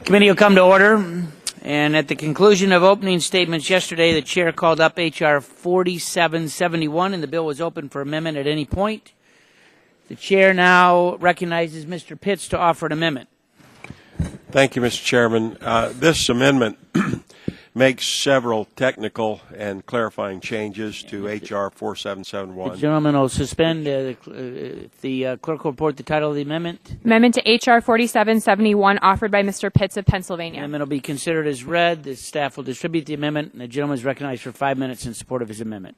Committee will come to order. And at the conclusion of opening statements yesterday, the chair called up H.R. 4771, and the bill was open for amendment at any point. The chair now recognizes Mr. Pitts to offer an amendment. Thank you, Mr. Chairman. This amendment makes several technical and clarifying changes to H.R. 4771. The gentleman will suspend. The clerk will report the title of the amendment. Amendment to H.R. 4771 offered by Mr. Pitts of Pennsylvania. The amendment will be considered as read. The staff will distribute the amendment, and the gentleman is recognized for 5 minutes in support of his amendment.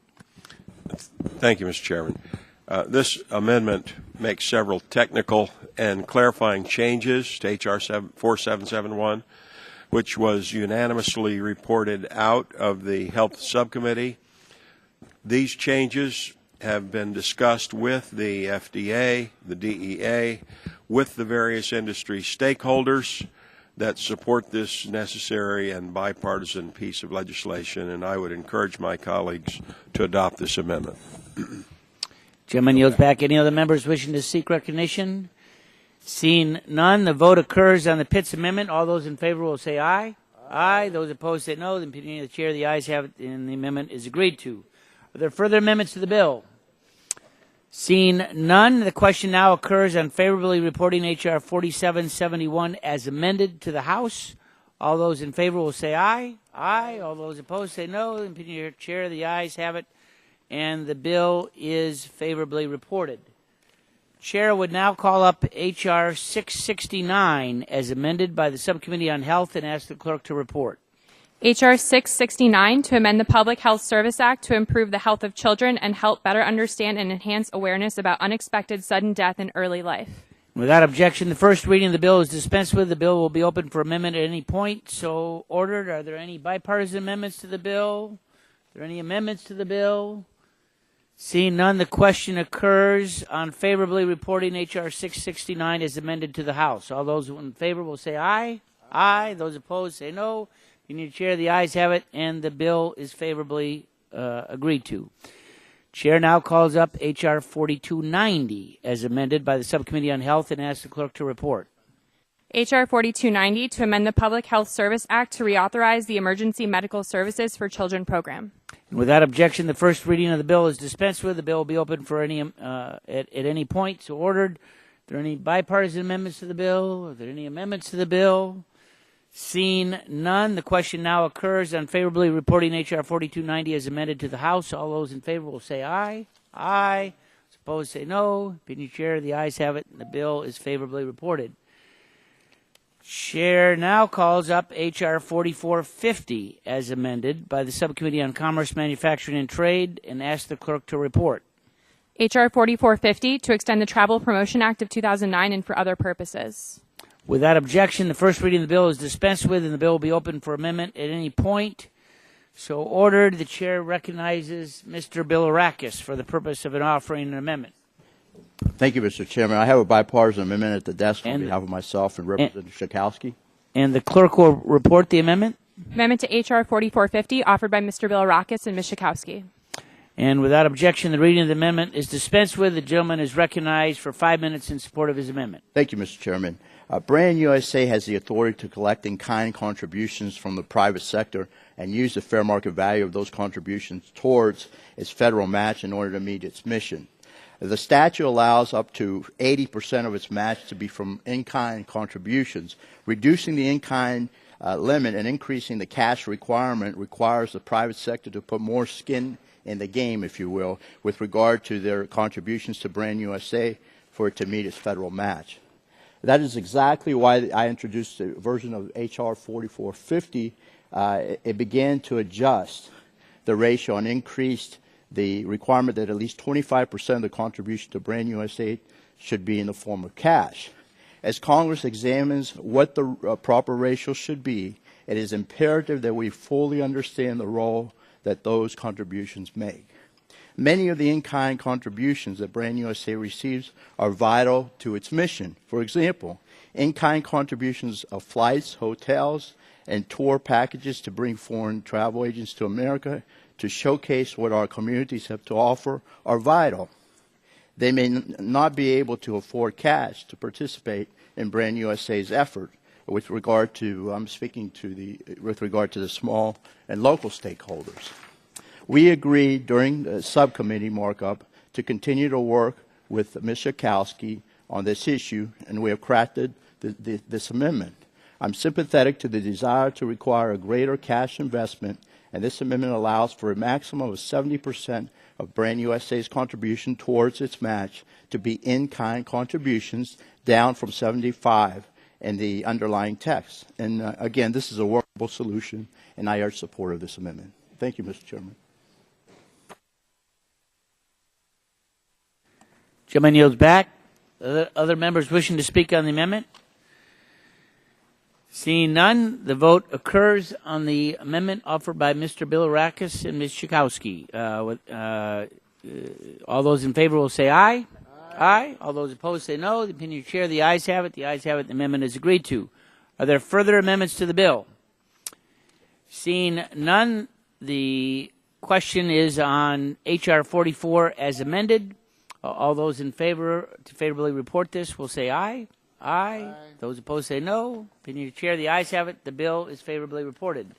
Thank you, Mr. Chairman. This amendment makes several technical and clarifying changes to H.R. 4771, which was unanimously reported out of the Health Subcommittee. These changes have been discussed with the FDA, the DEA, with the various industry stakeholders that support this necessary and bipartisan piece of legislation, and I would encourage my colleagues to adopt this amendment. Gentleman yields back. Any other members wishing to seek recognition? Seeing none, the vote occurs on the Pitts amendment. All those in favor will say aye. Aye. Those opposed say no. The opinion of the chair, the ayes have it, and the amendment is agreed to. Are there further amendments to the bill? Seeing none, the question now occurs on favorably reporting H.R. 4771 as amended to the House. All those in favor will say aye. Aye. All those opposed say no. The opinion of the chair, the ayes have it, and the bill is favorably reported. Chair would now call up H.R. 669 as amended by the Subcommittee on Health and ask the clerk to report. H.R. 669 to amend the Public Health Service Act to improve the health of children and help better understand and enhance awareness about unexpected sudden death in early life. Without objection, the first reading of the bill is dispensed with. The bill will be open for amendment at any point. So ordered. Are there any bipartisan amendments to the bill? Are there any amendments to the bill? Seeing none, the question occurs on favorably reporting H.R. 669 as amended to the House. All those in favor will say aye. Aye. Those opposed say no. You need to chair. The ayes have it, and the bill is favorably agreed to. Chair now calls up H.R. 4290 as amended by the Subcommittee on Health and asks the clerk to report. H.R. 4290 to amend the Public Health Service Act to reauthorize the Emergency Medical Services for Children program. And without objection, the first reading of the bill is dispensed with. The bill will be open for any at any point. So ordered. Are there any bipartisan amendments to the bill? Are there any amendments to the bill? Seeing none, the question now occurs on favorably reporting H.R. 4290 as amended to the House. All those in favor will say aye. Aye. Those opposed say no. Opinion chair, the ayes have it, and the bill is favorably reported. Chair now calls up H.R. 4450 as amended by the Subcommittee on Commerce, Manufacturing, and Trade and asks the clerk to report. H.R. 4450 to extend the Travel Promotion Act of 2009 and for other purposes. Without objection, the first reading of the bill is dispensed with, and the bill will be open for amendment at any point. So ordered. The chair recognizes Mr. Bilirakis for the purpose of offering an amendment. Thank you, Mr. Chairman. I have a bipartisan amendment at the desk on behalf of myself and Representative Schakowsky. And the clerk will report the amendment. Amendment to H.R. 4450 offered by Mr. Bilirakis and Ms. Schakowsky. And without objection, the reading of the amendment is dispensed with. The gentleman is recognized for 5 minutes in support of his amendment. Thank you, Mr. Chairman. Brand USA has the authority to collect in-kind contributions from the private sector and use the fair market value of those contributions towards its federal match in order to meet its mission. The statute allows up to 80% of its match to be from in-kind contributions. Reducing the in-kind limit and increasing the cash requirement requires the private sector to put more skin in the game, if you will, with regard to their contributions to Brand USA for it to meet its federal match. That is exactly why I introduced a version of H.R. 4450. It began to adjust the ratio and increased the requirement that at least 25% of the contribution to Brand USA should be in the form of cash. As Congress examines what the proper ratio should be, it is imperative that we fully understand the role that those contributions make. Many of the in-kind contributions that Brand USA receives are vital to its mission. For example, in-kind contributions of flights, hotels, and tour packages to bring foreign travel agents to America to showcase what our communities have to offer are vital. They may not be able to afford cash to participate in Brand USA's effort with regard to, with regard to the small and local stakeholders. We agreed during the subcommittee markup to continue to work with Ms. Schakowsky on this issue, and we have crafted this amendment. I'm sympathetic to the desire to require a greater cash investment, and this amendment allows for a maximum of 70% of Brand USA's contribution towards its match to be in-kind contributions, down from 75 in the underlying text. And again, this is a workable solution, and I urge support of this amendment. Thank you, Mr. Chairman. Gentleman yields back. Other members wishing to speak on the amendment? Seeing none, the vote occurs on the amendment offered by Mr. Bilirakis and Ms. Schakowsky. All those in favor will say aye. Aye. All those opposed say no. The opinion of the chair, the ayes have it. The ayes have it. The amendment is agreed to. Are there further amendments to the bill? Seeing none, the question is on H.R. 44 as amended. All those in favor to favorably report this will say aye. Aye. Those opposed say no. Opinion of the chair, the ayes have it. The bill is favorably reported.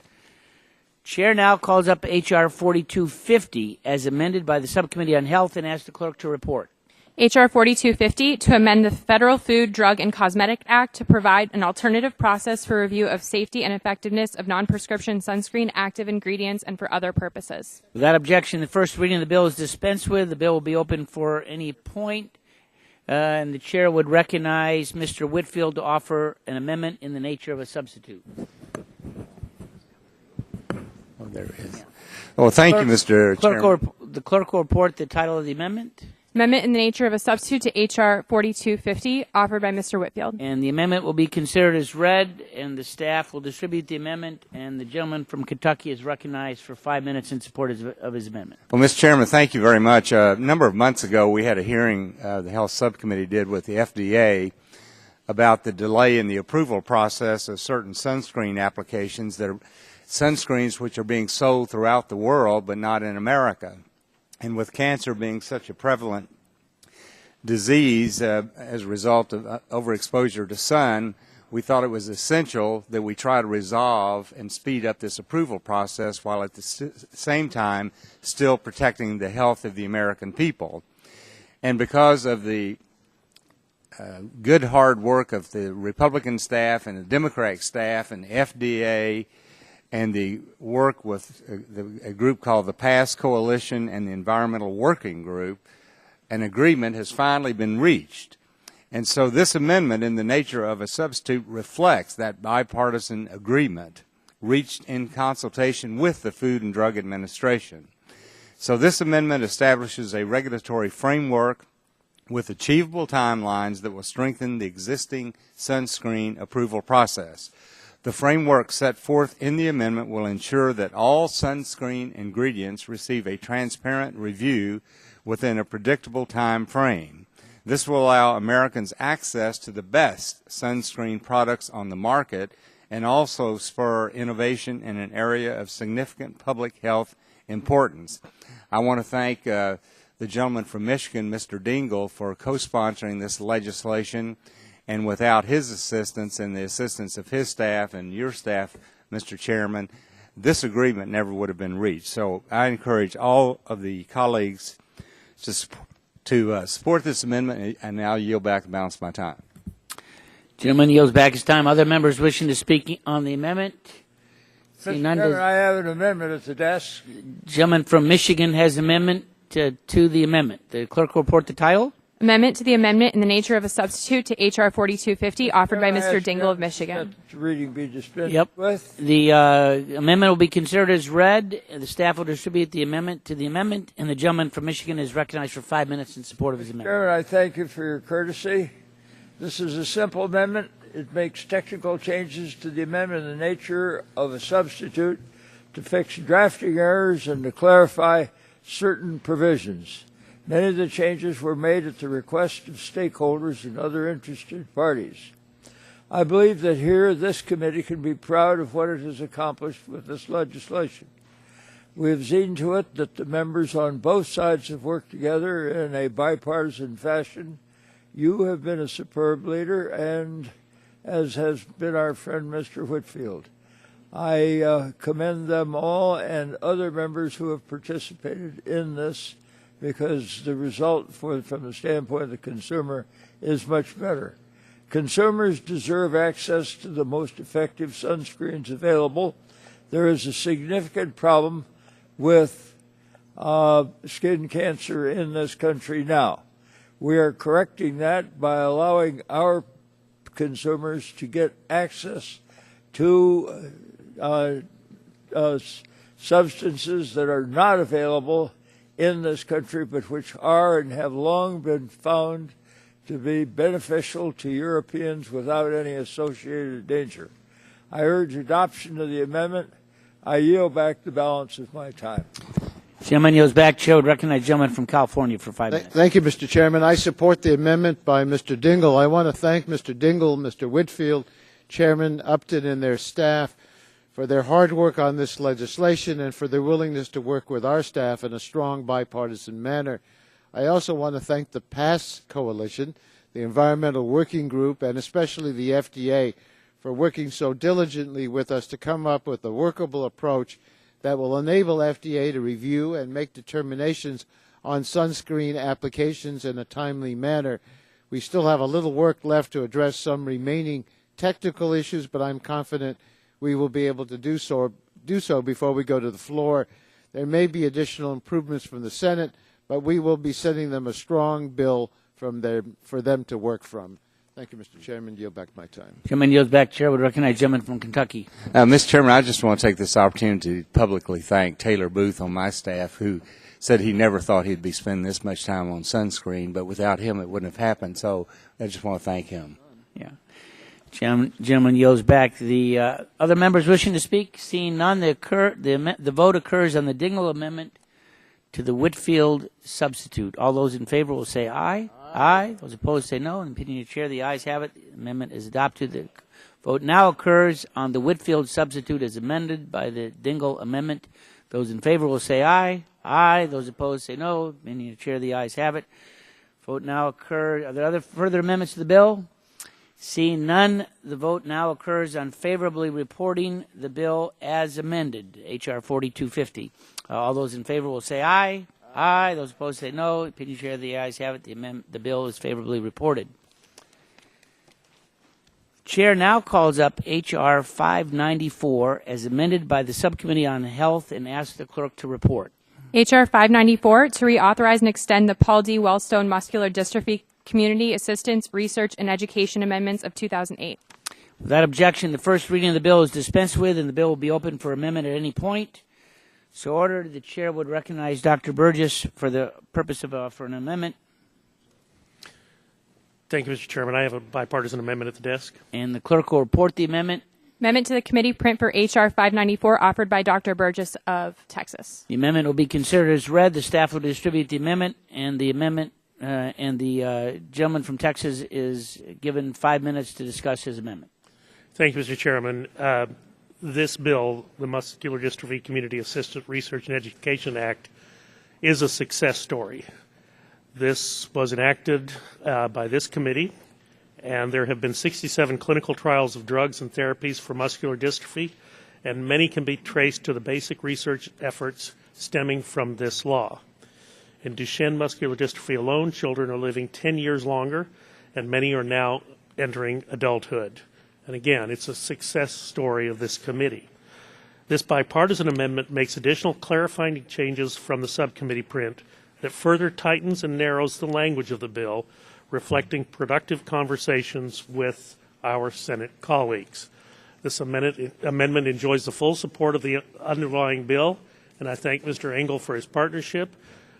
Chair now calls up H.R. 4250 as amended by the Subcommittee on Health and asks the clerk to report. H.R. 4250 to amend the Federal Food, Drug, and Cosmetic Act to provide an alternative process for review of safety and effectiveness of non-prescription sunscreen active ingredients and for other purposes. Without objection, the first reading of the bill is dispensed with. The bill will be open for any point, and the chair would recognize Mr. Whitfield to offer an amendment in the nature of a substitute. Oh, there it is. Well, thank you, Mr. Chairman. The clerk will report the title of the amendment. Amendment in the nature of a substitute to H.R. 4250, offered by Mr. Whitfield. And the amendment will be considered as read, and the staff will distribute the amendment, and the gentleman from Kentucky is recognized for 5 minutes in support of his amendment. Well, Mr. Chairman, thank you very much. A number of months ago, we had a hearing the Health Subcommittee did with the FDA about the delay in the approval process of certain sunscreen applications that are sunscreens which are being sold throughout the world but not in America. And with cancer being such a prevalent disease as a result of overexposure to sun, we thought it was essential that we try to resolve and speed up this approval process while at the same time still protecting the health of the American people. And because of the good hard work of the Republican staff and the Democratic staff and the FDA and the work with a group called the PASS Coalition and the Environmental Working Group, an agreement has finally been reached. And so this amendment in the nature of a substitute reflects that bipartisan agreement reached in consultation with the Food and Drug Administration. So this amendment establishes a regulatory framework with achievable timelines that will strengthen the existing sunscreen approval process. The framework set forth in the amendment will ensure that all sunscreen ingredients receive a transparent review within a predictable time frame. This will allow Americans access to the best sunscreen products on the market and also spur innovation in an area of significant public health importance. I want to thank the gentleman from Michigan, Mr. Dingell, for co-sponsoring this legislation. And without his assistance and the assistance of his staff and your staff, Mr. Chairman, this agreement never would have been reached. So I encourage all of the colleagues to support this amendment, and now yield back the balance of my time. Gentleman yields back his time. Other members wishing to speak on the amendment? Mr. Chairman, I have an amendment at the desk. Gentleman from Michigan has amendment to the amendment. The clerk will report the title. Amendment to the amendment in the nature of a substitute to H.R. 4250, offered by Mr. Dingell of Michigan. That reading be dispensed Yep. with. The amendment will be considered as read. The staff will distribute the amendment to the amendment, and the gentleman from Michigan is recognized for 5 minutes in support of his amendment. Chairman, I thank you for your courtesy. This is a simple amendment. It makes technical changes to the amendment in the nature of a substitute to fix drafting errors and to clarify certain provisions. Many of the changes were made at the request of stakeholders and other interested parties. I believe that here this committee can be proud of what it has accomplished with this legislation. We have seen to it that the members on both sides have worked together in a bipartisan fashion. You have been a superb leader, and as has been our friend Mr. Whitfield. I commend them all and other members who have participated in this, because the result from the standpoint of the consumer is much better. Consumers deserve access to the most effective sunscreens available. There is a significant problem with skin cancer in this country now. We are correcting that by allowing our consumers to get access to substances that are not available in this country, but which are and have long been found to be beneficial to Europeans without any associated danger. I urge adoption of the amendment. I yield back the balance of my time. Gentleman yields back. Chair would recognize the gentleman from California for 5 minutes. Thank you, Mr. Chairman. I support the amendment by Mr. Dingell. I want to thank Mr. Dingell, Mr. Whitfield, Chairman Upton, and their staff for their hard work on this legislation and for their willingness to work with our staff in a strong bipartisan manner. I also want to thank the PASS Coalition, the Environmental Working Group, and especially the FDA for working so diligently with us to come up with a workable approach that will enable FDA to review and make determinations on sunscreen applications in a timely manner. We still have a little work left to address some remaining technical issues, but I'm confident we will be able to do so before we go to the floor. There may be additional improvements from the Senate, but we will be sending them a strong bill for them to work from. Thank you, Mr. Chairman. Yield back my time. Gentleman yields back. Chair would recognize the gentleman from Kentucky. Mr. Chairman, I just want to take this opportunity to publicly thank Taylor Booth on my staff, who said he never thought he'd be spending this much time on sunscreen, but without him it wouldn't have happened. So I just want to thank him. Yeah. Gentleman yields back. The other members wishing to speak? Seeing none, the vote occurs on the Dingell amendment to the Whitfield substitute. All those in favor will say aye. Aye. Those opposed say no. In the opinion of the chair, the ayes have it. The amendment is adopted. The vote now occurs on the Whitfield substitute as amended by the Dingell amendment. Those in favor will say aye. Aye. Those opposed say no. In the opinion of the chair, the ayes have it. Vote now occurs. Are there other further amendments to the bill? Seeing none, the vote now occurs on favorably reporting the bill as amended, H.R. 4250. All those in favor will say aye. Aye. Those opposed say no. Opinion chair, the ayes have it. The bill is favorably reported. Chair now calls up H.R. 594 as amended by the Subcommittee on Health and asks the clerk to report. H.R. 594 to reauthorize and extend the Paul D. Wellstone Muscular Dystrophy Community Assistance, Research, and Education Amendments of 2008. Without objection, the first reading of the bill is dispensed with, and the bill will be open for amendment at any point. So ordered, the chair would recognize Dr. Burgess for the purpose of for an amendment. Thank you, Mr. Chairman. I have a bipartisan amendment at the desk. And the clerk will report the amendment. Amendment to the committee print for H.R. 594 offered by Dr. Burgess of Texas. The amendment will be considered as read. The staff will distribute the amendment, and the gentleman from Texas is given 5 minutes to discuss his amendment. Thank you, Mr. Chairman. This bill, the Muscular Dystrophy Community Assistant Research and Education Act, is a success story. This was enacted by this committee, and there have been 67 clinical trials of drugs and therapies for muscular dystrophy, and many can be traced to the basic research efforts stemming from this law. In Duchenne muscular dystrophy alone, children are living 10 years longer, and many are now entering adulthood. And again, it's a success story of this committee. This bipartisan amendment makes additional clarifying changes from the subcommittee print that further tightens and narrows the language of the bill, reflecting productive conversations with our Senate colleagues. This amendment enjoys the full support of the underlying bill, and I thank Mr. Engel for his partnership.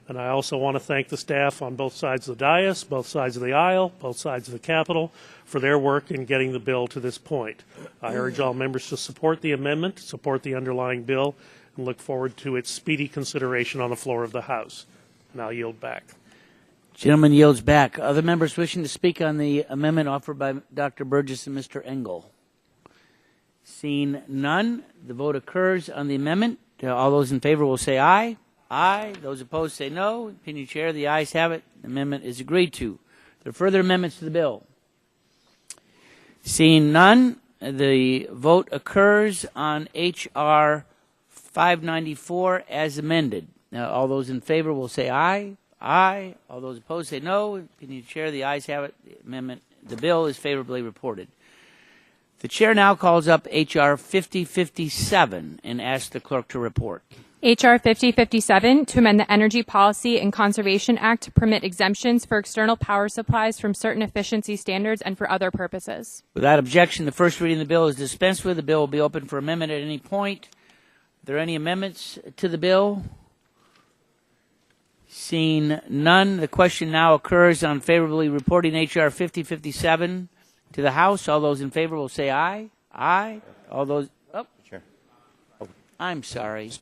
And I also want to thank the staff on both sides of the dais, both sides of the aisle, both sides of the Capitol for their work in getting the bill to this point. I urge all members to support the amendment, support the underlying bill, and look forward to its speedy consideration on the floor of the House. And I'll yield back. Gentleman yields back. Other members wishing to speak on the amendment offered by Dr. Burgess and Mr. Engel? Seeing none, the vote occurs on the amendment All those in favor will say aye. Aye. Those opposed say no. Opinion chair, the ayes have it. The amendment is agreed to. Are there further amendments to the bill? Seeing none, the vote occurs on H.R. 594 as amended. Now, all those in favor will say aye. Aye. All those opposed say no. Opinion chair, the ayes have it. The bill is favorably reported. The chair now calls up H.R. 5057 and asks the clerk to report. H.R. 5057 to amend the Energy Policy and Conservation Act to permit exemptions for external power supplies from certain efficiency standards and for other purposes. Without objection, the first reading of the bill is dispensed with. The bill will be open for amendment at any point. Are there any amendments to the bill? Seeing none, the question now occurs on favorably reporting H.R. 5057 to the House. All those in favor will say aye. Aye. All those... Oh, Sure. I'm sorry.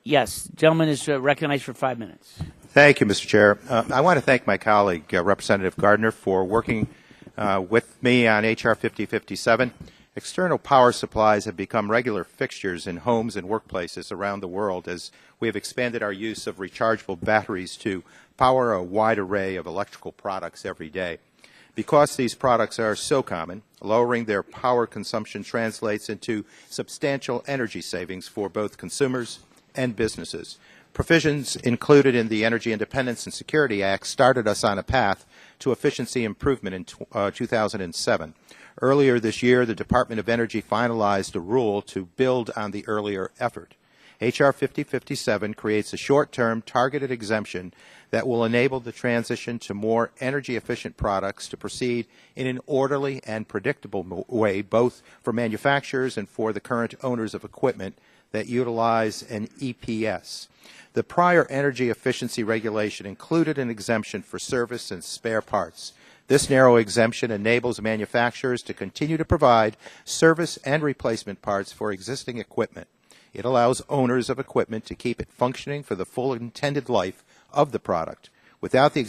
Yes, gentleman is recognized for 5 minutes. Thank you, Mr. Chair. I want to thank my colleague, Representative Gardner, for working with me on H.R. 5057. External power supplies have become regular fixtures in homes and workplaces around the world as we have expanded our use of rechargeable batteries to power a wide array of electrical products every day. Because these products are so common, lowering their power consumption translates into substantial energy savings for both consumers and businesses. Provisions included in the Energy Independence and Security Act started us on a path to efficiency improvement in 2007. Earlier this year, the Department of Energy finalized a rule to build on the earlier effort. H.R. 5057 creates a short-term targeted exemption that will enable the transition to more energy-efficient products to proceed in an orderly and predictable way, both for manufacturers and for the current owners of equipment that utilize an EPS. The prior energy efficiency regulation included an exemption for service and spare parts. This narrow exemption enables manufacturers to continue to provide service and replacement parts for existing equipment. It allows owners of equipment to keep it functioning for the full intended life of the product. Without the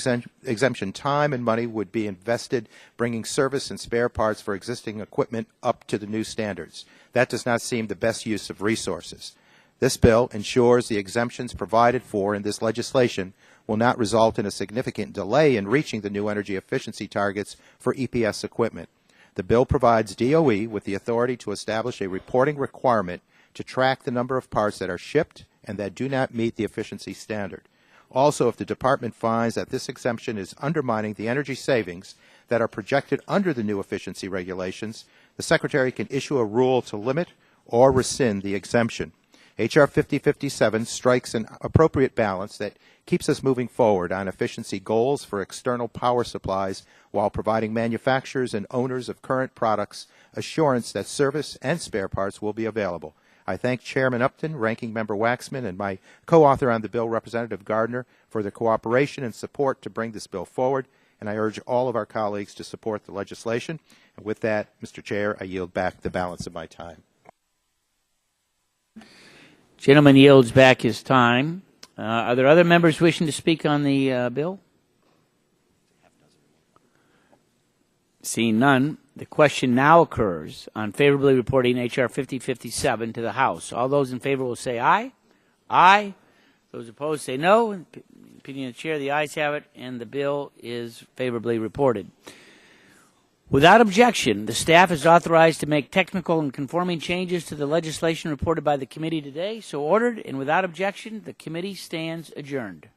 exemption, time and money would be invested bringing service and spare parts for existing equipment up to the new standards. That does not seem the best use of resources. This bill ensures the exemptions provided for in this legislation will not result in a significant delay in reaching the new energy efficiency targets for EPS equipment. The bill provides DOE with the authority to establish a reporting requirement to track the number of parts that are shipped and that do not meet the efficiency standard. Also, if the department finds that this exemption is undermining the energy savings that are projected under the new efficiency regulations, the Secretary can issue a rule to limit or rescind the exemption. H.R. 5057 strikes an appropriate balance that keeps us moving forward on efficiency goals for external power supplies while providing manufacturers and owners of current products assurance that service and spare parts will be available. I thank Chairman Upton, Ranking Member Waxman, and my co-author on the bill, Representative Gardner, for their cooperation and support to bring this bill forward, and I urge all of our colleagues to support the legislation. And with that, Mr. Chair, I yield back the balance of my time. Gentleman yields back his time. Are there other members wishing to speak on the bill? Seeing none, the question now occurs on favorably reporting H.R. 5057 to the House. All those in favor will say aye. Aye. Those opposed say no. In opinion of the chair, the ayes have it, and the bill is favorably reported. Without objection, the staff is authorized to make technical and conforming changes to the legislation reported by the committee today. So ordered, and without objection, the committee stands adjourned.